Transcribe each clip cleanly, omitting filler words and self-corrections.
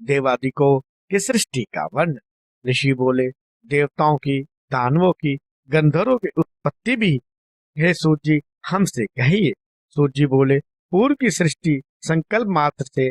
देवादिकों की सृष्टि का वर्णन। ऋषि बोले, देवताओं की, दानवों की, गंधर्वों की उत्पत्ति भी हे सूत जी हमसे कहिए। सूत जी बोले, पूर्व की सृष्टि संकल्प मात्र से,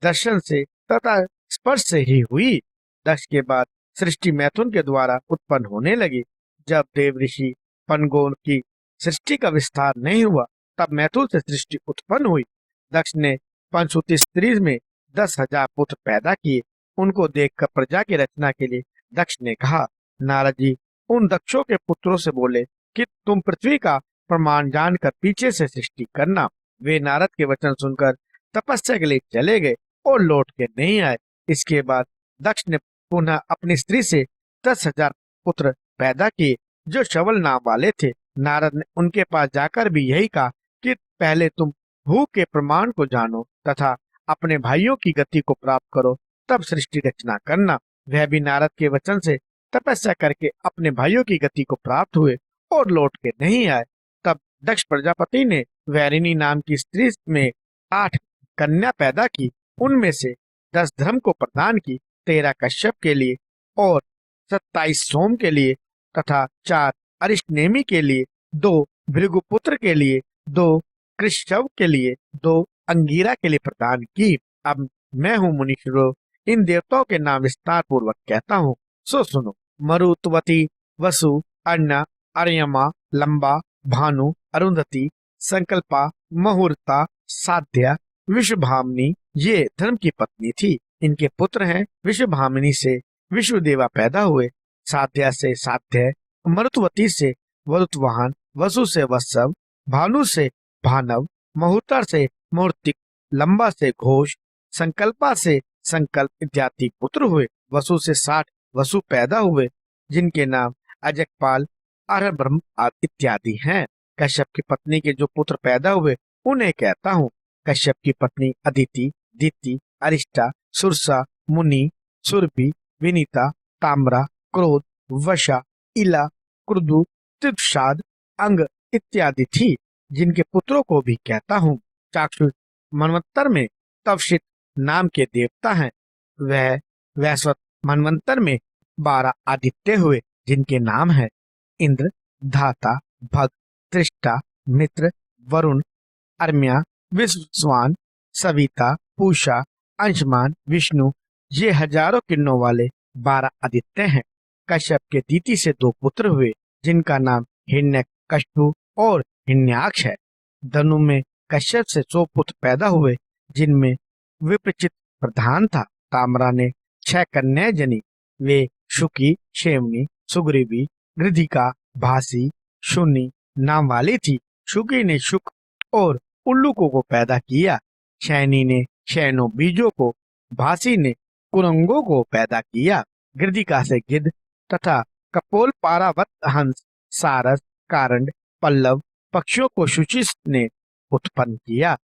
दर्शन से तथा स्पर्श से ही हुई। दक्ष के बाद सृष्टि मैथुन के द्वारा उत्पन्न होने लगी। जब देव ऋषि पनगोन की सृष्टि का विस्तार नहीं हुआ, तब मैथुन से सृष्टि उत्पन्न हुई। दक्ष ने पंचसूत्री स्त्री में 10,000 पुत्र पैदा किए। उनको देखकर प्रजा की रचना के लिए दक्ष ने कहा, नारद जी उन दक्षों के पुत्रों से बोले कि तुम पृथ्वी का प्रमाण जानकर पीछे से सृष्टि करना। वे नारद के वचन सुनकर तपस्या के लिए चले गए और लौट के नहीं आए। इसके बाद दक्ष ने पुनः अपनी स्त्री से 10,000 पुत्र पैदा किए जो शवल नाम वाले थे। नारद ने उनके पास जाकर भी यही कहा कि पहले तुम भूख के प्रमाण को जानो तथा अपने भाइयों की गति को प्राप्त करो, तब सृष्टि रचना करना। वह भी नारद के वचन से तपस्या करके अपने भाइयों की गति को प्राप्त हुए और लौट के नहीं आए। तब दक्ष प्रजापति ने वैरिणी नाम की स्त्री में 8 कन्या पैदा की। उनमें से 10 धर्म को प्रदान की, 13 कश्यप के लिए और 27 सोम के लिए तथा 4 अरिष्टनेमि के लिए, 2 भृगुपुत्र के लिए, 2 कृष्णव के लिए, 2 अंगीरा के लिए प्रदान की। अब मैं हूँ मुनीश्वरों, इन देवताओं के नाम विस्तार पूर्वक कहता हूँ, सो सुनो। मरुत्वती, वसु, अन्ना, अर्यमा, लंबा, भानु, अरुंधति, संकल्पा, मुहूर्ता, साध्या, विश्वभामिनी ये धर्म की पत्नी थी। इनके पुत्र हैं। विश्वभामिनी से विश्वदेवा पैदा हुए, साध्या से साध्य, मरुत्वती से वरुत्वाहन, वसु से वत्सव, भानु से भानव, मुहूर्ता से मूर्तिक, लंबा से घोष, संकल्पा से संकल्प इत्यादि पुत्र हुए। वसु से 60 वसु पैदा हुए जिनके नाम अजगपाल, अरब्रह्म इत्यादि हैं। कश्यप की पत्नी के जो पुत्र पैदा हुए उन्हें कहता हूँ। कश्यप की पत्नी अदिति, दीति, अरिष्टा, सुरसा, मुनि, सुरभि, विनीता, ताम्रा, क्रोध, वशा, इला, क्रुदु, त्रिपसाद, अंग इत्यादि थी, जिनके पुत्रों को भी कहता हूँ। चाक्षुष मनवंतर में तवशित नाम के देवता हैं। वह वैश्वत मनवंतर में 12 आदित्य हुए जिनके नाम है इंद्र, धाता, भग, त्रिष्टा, मित्र, वरुण, अर्म्या, विश्वान, सविता, पूषा, अंशमान, विष्णु ये हजारों किरणों वाले 12 आदित्य हैं। कश्यप के दीति से 2 पुत्र हुए जिनका नाम हिरण्यकशिपु और हिरण्याक्ष है। धनु में कश्यप से 100 पुत्र पैदा हुए जिनमें विप्रचित प्रधान था। ताम्रा ने 6 कन्याएं जनी। वे शुकी, शेवनी, सुग्रीवी, गृधिका, भासी, शुनि नाम वाली थी। शुकी ने शुक और उल्लूकों को पैदा किया। शैनी ने शैनो बीजों को, भासी ने कुरंगों को पैदा किया। गृधिका से गिद्ध तथा कपोल, पारावत, हंस, सारस, कारंड, पल्लव पक्षियों को शुचि ने उत्पन्न किया।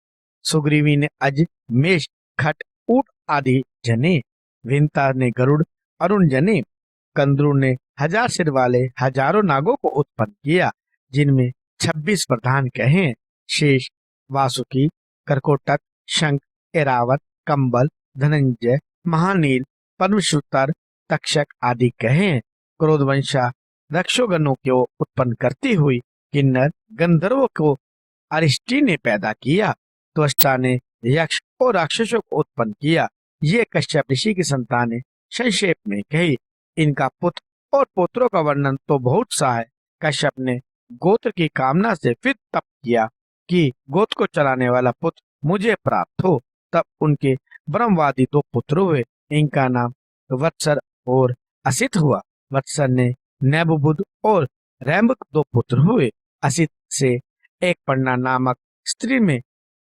सुग्रीवी ने अज, मेष, खट, ऊट आदि जने। विंता ने गरुड़, अरुण जने। कंद्रू ने 1000 सिर वाले हजारों नागों को उत्पन्न किया जिनमें 26 प्रधान कहे। शेष, वासुकी, करकोटक, शंख, एरावत, कंबल, धनंजय, महानील, परमशुतर, तक्षक आदि कहे। क्रोधवंशा रक्षोगणों को उत्पन्न करती हुई किन्नर गंधर्वों को अरिष्टि ने पैदा किया। त्वष्टा ने यक्ष और राक्षसों को उत्पन्न किया। ये कश्यप ऋषि की संतानें संक्षेप में कही। इनका पुत्र और पुत्रों का वर्णन तो बहुत सा है। कश्यप ने गोत्र की कामना से फिर तप किया कि गोत्र को चलाने वाला पुत्र मुझे प्राप्त हो। तब उनके ब्रह्मवादी 2 पुत्र हुए। इनका नाम वत्सर और असित हुआ। वत्सर ने नैबुबुद और रैम्बक 2 पुत्र हुए। असित से एक पन्ना नामक स्त्री में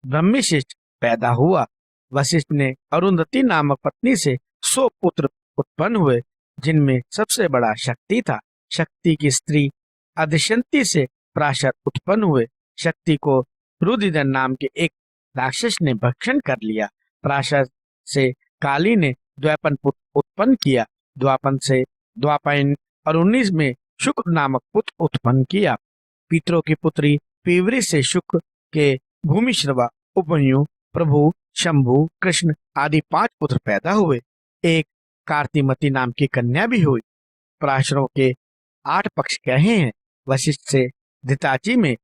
ब्रह्मशिष्ट पैदा हुआ। वशिष्ठ ने अरुंधति नामक पत्नी से 100 पुत्र उत्पन्न हुए जिनमें सबसे बड़ा शक्ति था। शक्ति की स्त्री अदिशंति से प्राशर उत्पन्न हुए। शक्ति को रुधिर नाम के एक राक्षस ने भक्षण कर लिया। प्राशर से काली ने द्वैपन पुत्र उत्पन्न किया। द्वापन से द्वापायन और 19 में शुक्र नामक पुत्र उत्पन्न किया। पितरों की पुत्री पीवरी से शुक्र के भूमिश्रवा, उपमन्यु, प्रभु, शंभु, कृष्ण आदि 5 पुत्र पैदा हुए। एक कार्तिमती नाम की कन्या भी हुई। पराशरों के 8 पक्ष कहे हैं। वशिष्ठ से धिताची में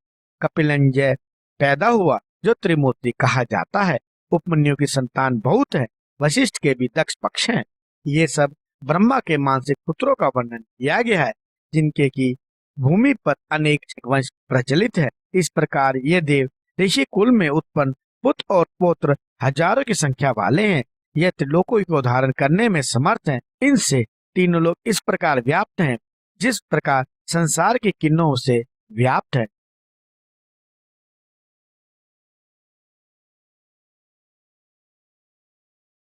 कपिलंजय पैदा हुआ जो त्रिमूर्ति कहा जाता है। उपमन्यु की संतान बहुत है। वशिष्ठ के भी दक्ष पक्ष हैं। ये सब ब्रह्मा के मानसिक पुत्रों का वर्णन किया गया है, जिनके की भूमि पर अनेक वंश प्रचलित है। इस प्रकार ये देव ऋषि कुल में उत्पन्न पुत्र और पौत्र हजारों की संख्या वाले हैं। यह त्रिलोकों को धारण करने में समर्थ हैं। इनसे तीनों लोग इस प्रकार व्याप्त हैं जिस प्रकार संसार के किरणों से व्याप्त है।